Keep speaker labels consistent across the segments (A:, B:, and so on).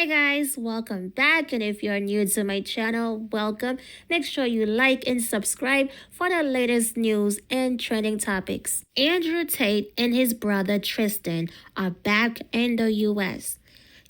A: Hey guys, welcome back, and if you're new to my channel, welcome. Make sure you like and subscribe for the latest news and trending topics. Andrew Tate and his brother Tristan are back in the US.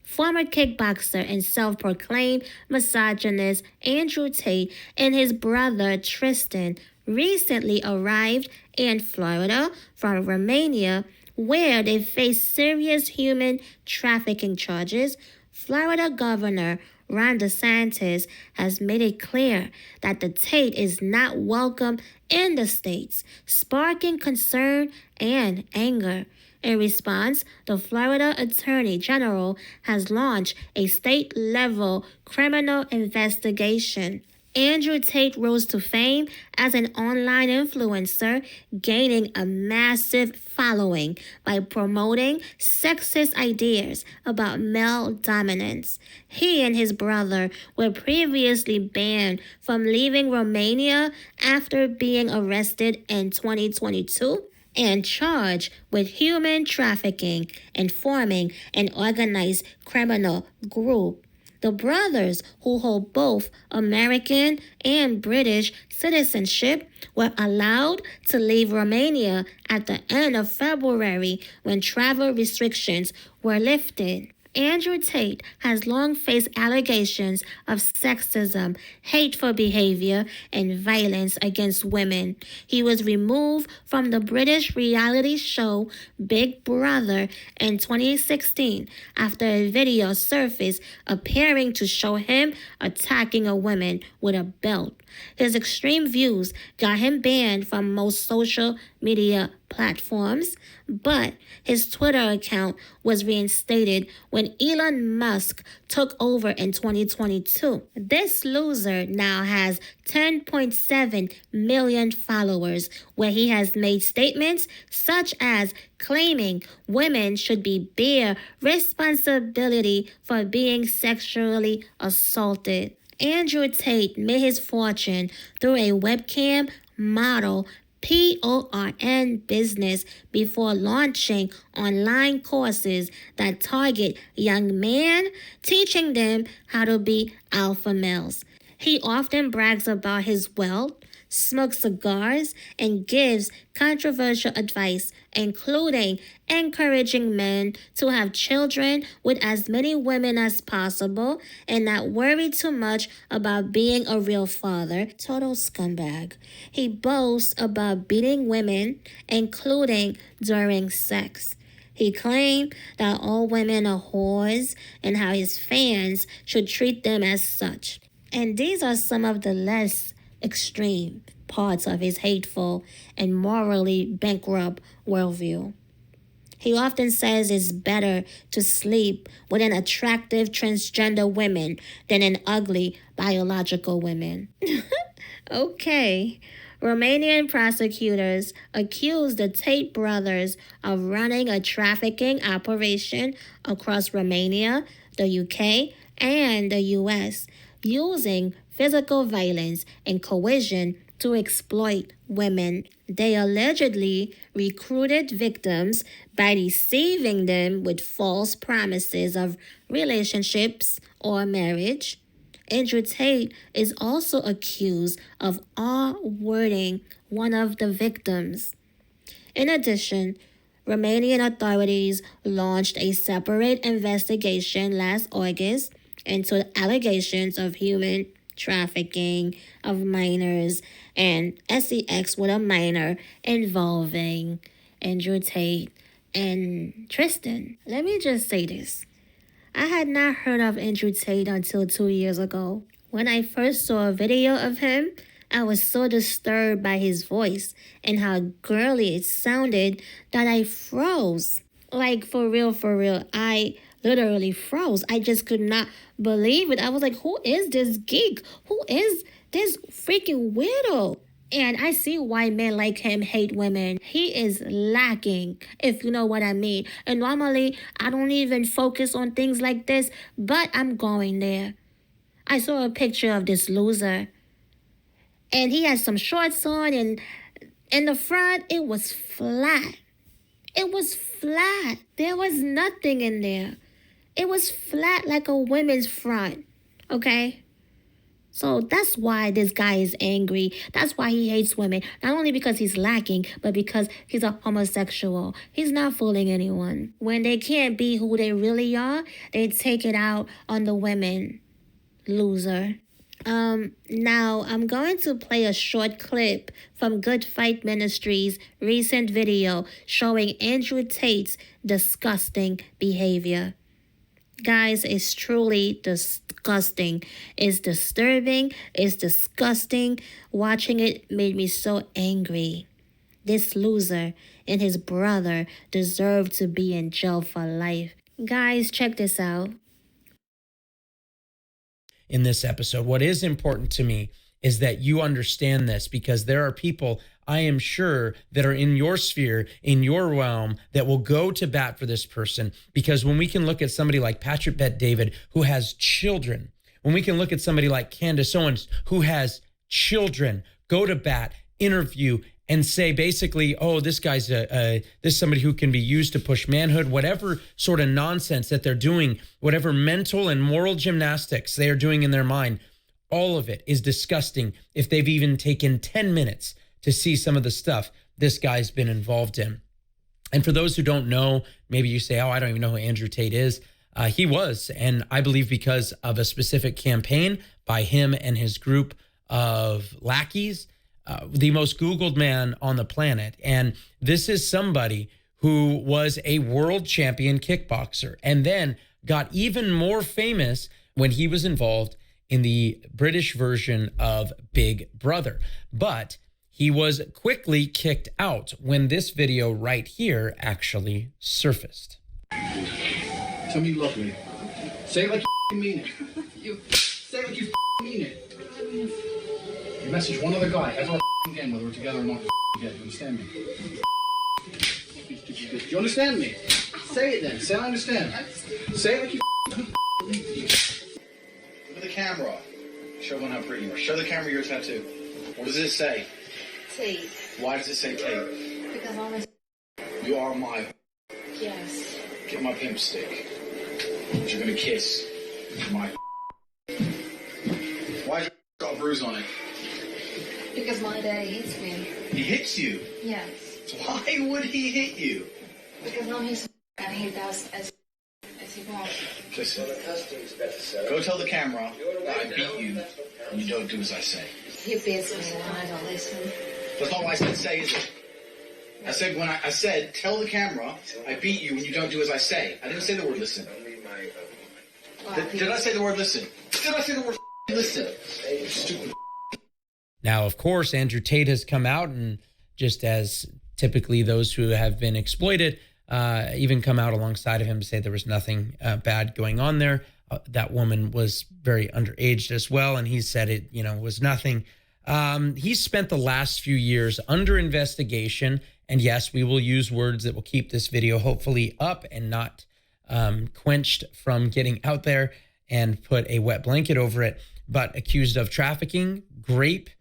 A: Former kickboxer and self-proclaimed misogynist Andrew Tate and his brother Tristan recently arrived in Florida from Romania, where they face serious human trafficking charges. Florida Governor Ron DeSantis has made it clear that the Tate is not welcome in the states, sparking concern and anger. In response, the Florida Attorney General has launched a state-level criminal investigation. Andrew Tate rose to fame as an online influencer, gaining a massive following by promoting sexist ideas about male dominance. He and his brother were previously banned from leaving Romania after being arrested in 2022 and charged with human trafficking and forming an organized criminal group. The brothers, who hold both American and British citizenship, were allowed to leave Romania at the end of February when travel restrictions were lifted. Andrew Tate has long faced allegations of sexism, hateful behavior, and violence against women. He was removed from the British reality show Big Brother in 2016 after a video surfaced appearing to show him attacking a woman with a belt. His extreme views got him banned from most social media platforms, but his Twitter account was reinstated when Elon Musk took over in 2022. This loser now has 10.7 million followers, where he has made statements such as claiming women should bear responsibility for being sexually assaulted. Andrew Tate made his fortune through a webcam model PORN business before launching online courses that target young men, teaching them how to be alpha males. He often brags about his wealth, smokes cigars, and gives controversial advice, including encouraging men to have children with as many women as possible and not worry too much about being a real father. Total scumbag. He boasts about beating women, including during sex. He claimed that all women are whores and how his fans should treat them as such. And these are some of the less extreme parts of his hateful and morally bankrupt worldview. He often says it's better to sleep with an attractive transgender woman than an ugly biological woman. Okay. Romanian prosecutors accused the Tate brothers of running a trafficking operation across Romania, the UK, and the US, using physical violence and coercion to exploit women. They allegedly recruited victims by deceiving them with false promises of relationships or marriage. Andrew Tate is also accused of R-wording one of the victims. In addition, Romanian authorities launched a separate investigation last August into allegations of human trafficking of minors and sex with a minor involving Andrew Tate and Tristan. Let me just say this. I had not heard of Andrew Tate until 2 years ago. When I first saw a video of him, I was so disturbed by his voice and how girly it sounded that I froze. Like, for real, I literally froze. I just could not believe it. I was like, who is this geek? Who is this freaking weirdo? And I see why men like him hate women. He is lacking, if you know what I mean. And normally, I don't even focus on things like this, but I'm going there. I saw a picture of this loser, and he had some shorts on, and in the front, it was flat. It was flat. There was nothing in there. It was flat like a women's front, okay? So that's why this guy is angry. That's why he hates women. Not only because he's lacking, but because he's a homosexual. He's not fooling anyone. When they can't be who they really are, they take it out on the women. Loser. Now I'm going to play a short clip from Good Fight Ministries' recent video showing Andrew Tate's disgusting behavior. Guys, it's truly disgusting. It's disturbing. It's disgusting. Watching it made me so angry. This loser and his brother deserve to be in jail for life. Guys, check this out.
B: In this episode, what is important to me is that you understand this, because there are people, I am sure, that are in your sphere, in your realm, that will go to bat for this person. Because when we can look at somebody like Patrick Bet David, who has children, when we can look at somebody like Candace Owens, who has children, go to bat, interview, and say basically, oh, this guy's this is somebody who can be used to push manhood, whatever sort of nonsense that they're doing, whatever mental and moral gymnastics they are doing in their mind, all of it is disgusting if they've even taken 10 minutes to see some of the stuff this guy's been involved in. And for those who don't know, maybe you say, oh, I don't even know who Andrew Tate is. He was, and I believe because of a specific campaign by him and his group of lackeys, the most Googled man on the planet. And this is somebody who was a world champion kickboxer and then got even more famous when he was involved in the British version of Big Brother. But he was quickly kicked out when this video right here actually surfaced.
C: Tell me you love me. Say it like you mean it. Say it like you mean it. You message one other guy ever again, whether we're together or not again. You understand me? Do you understand me? Say it then. Say I understand. Say it like you Look at the camera. Show everyone how pretty you are. Show the camera your tattoo. What does it say?
D: Tate.
C: Why does it say Tate?
D: Because I'm a...
C: You are my...
D: Yes.
C: Get my pimp stick. You're gonna kiss my... Why has got a bruise on it?
D: Because my daddy hits me.
C: He hits you?
D: Yes.
C: So why would he hit you?
D: Because I'm his and he does as he wants.
C: Listen, go tell the camera that I beat you and you don't do as I say.
D: He beats me when I don't listen.
C: That's not what I said say, is it? I said I said tell the camera I beat you when you don't do as I say. I didn't say the word listen. Did I say the word listen? Did I say the word listen? Stupid.
B: Now, of course, Andrew Tate has come out, and just as typically those who have been exploited even come out alongside of him to say there was nothing bad going on there. That woman was very underage as well, and he said it, was nothing. He spent the last few years under investigation, and yes, we will use words that will keep this video hopefully up and not quenched from getting out there and put a wet blanket over it, but accused of trafficking, rape,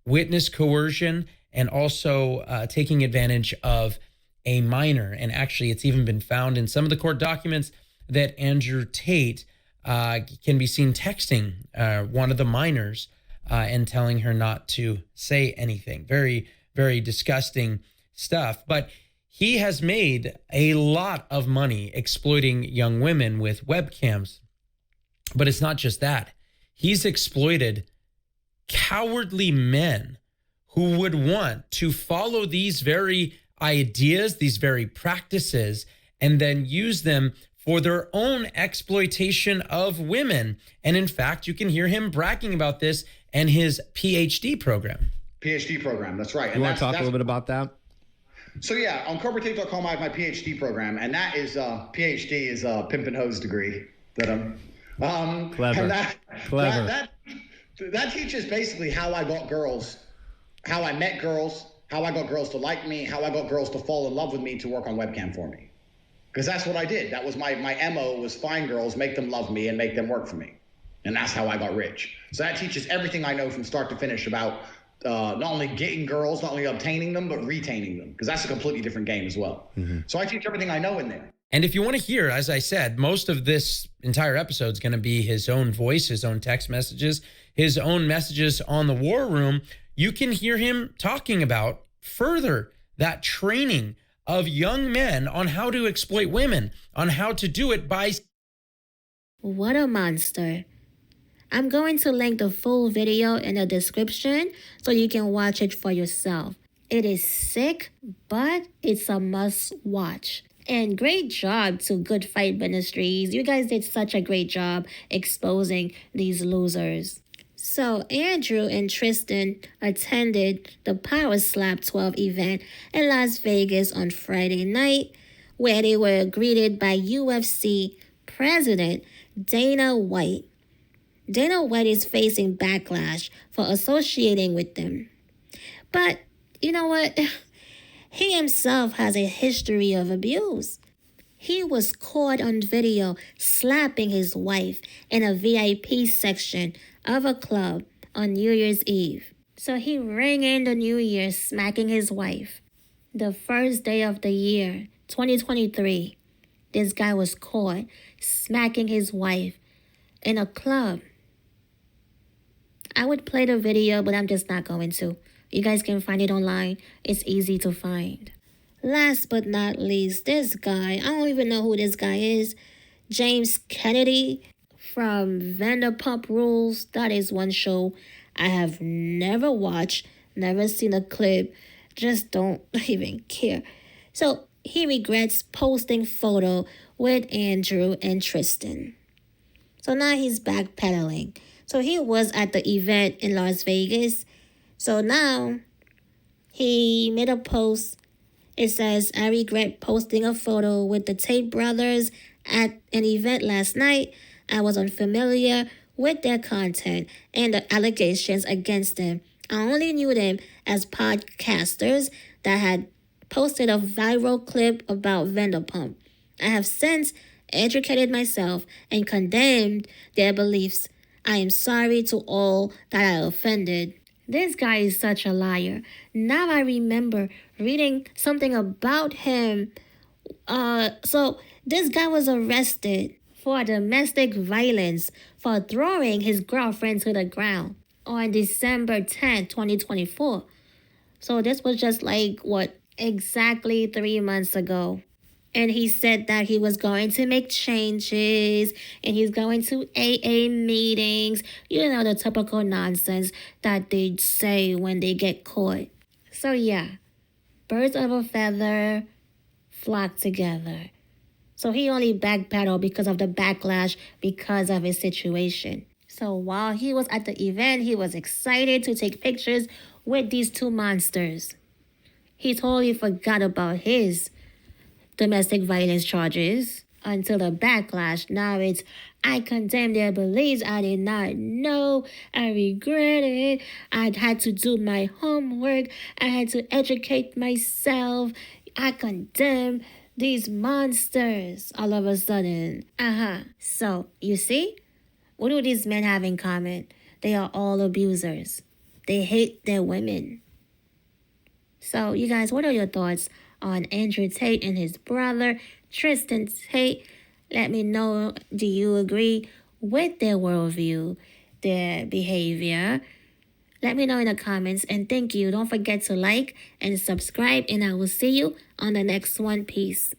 B: witness coercion, and also taking advantage of a minor. And actually, it's even been found in some of the court documents that Andrew Tate can be seen texting one of the minors and telling her not to say anything. Very, very disgusting stuff. But he has made a lot of money exploiting young women with webcams. But it's not just that. He's exploited cowardly men who would want to follow these very ideas, these very practices, and then use them for their own exploitation of women. And in fact, you can hear him bragging about this and his PhD program.
C: PhD program, that's right.
E: You want to talk a little bit about that?
C: So yeah, on CobraTape.com, I have my PhD program, and that is PhD is a pimp and hose degree that I'm
E: clever.
C: And
E: Clever.
C: That teaches basically how I got girls, how I met girls, how I got girls to like me, how I got girls to fall in love with me to work on webcam for me. Because that's what I did. That was my MO, was find girls, make them love me, and make them work for me. And that's how I got rich. So that teaches everything I know from start to finish about not only getting girls, not only obtaining them, but retaining them. Because that's a completely different game as well. Mm-hmm. So I teach everything I know in there.
B: And if you want to hear, as I said, most of this entire episode is going to be his own voice, his own text messages, his own messages on the War Room. You can hear him talking about further that training of young men on how to exploit women, on how to do it by...
A: What a monster. I'm going to link the full video in the description so you can watch it for yourself. It is sick, but it's a must watch. And great job to Good Fight Ministries. You guys did such a great job exposing these losers. So Andrew and Tristan attended the Power Slap 12 event in Las Vegas on Friday night, where they were greeted by UFC President Dana White. Dana White is facing backlash for associating with them. But you know what? He himself has a history of abuse. He was caught on video slapping his wife in a VIP section of a club on New Year's Eve. So he rang in the New Year smacking his wife. The first day of the year, 2023, this guy was caught smacking his wife in a club. I would play the video, but I'm just not going to. You guys can find it online. It's easy to find. Last but not least, this guy, I don't even know who this guy is. James Kennedy from Vanderpump Rules. That is one show I have never watched, never seen a clip, just don't even care. So he regrets posting photo with Andrew and Tristan. So now he's backpedaling. So he was at the event in Las Vegas. So now he made a post. It says, I regret posting a photo with the Tate brothers at an event last night. I was unfamiliar with their content and the allegations against them. I only knew them as podcasters that had posted a viral clip about Vanderpump. I have since educated myself and condemned their beliefs. I am sorry to all that I offended. This guy is such a liar. Now I remember reading something about him. So this guy was arrested for domestic violence for throwing his girlfriend to the ground on December 10th, 2024. So this was just exactly 3 months ago. And he said that he was going to make changes and he's going to AA meetings. You know, the typical nonsense that they say when they get caught. So yeah, birds of a feather flock together. So he only backpedaled because of the backlash because of his situation. So while he was at the event, he was excited to take pictures with these two monsters. He totally forgot about his domestic violence charges until the backlash. Now it's, I condemn their beliefs. I did not know. I regret it. I had to do my homework. I had to educate myself. I condemn these monsters all of a sudden. So, you see? What do these men have in common? They are all abusers. They hate their women. So, you guys, what are your thoughts on Andrew Tate and his brother, Tristan Tate? Let me know, do you agree with their worldview, their behavior? Let me know in the comments, and thank you. Don't forget to like and subscribe, and I will see you on the next one. Peace.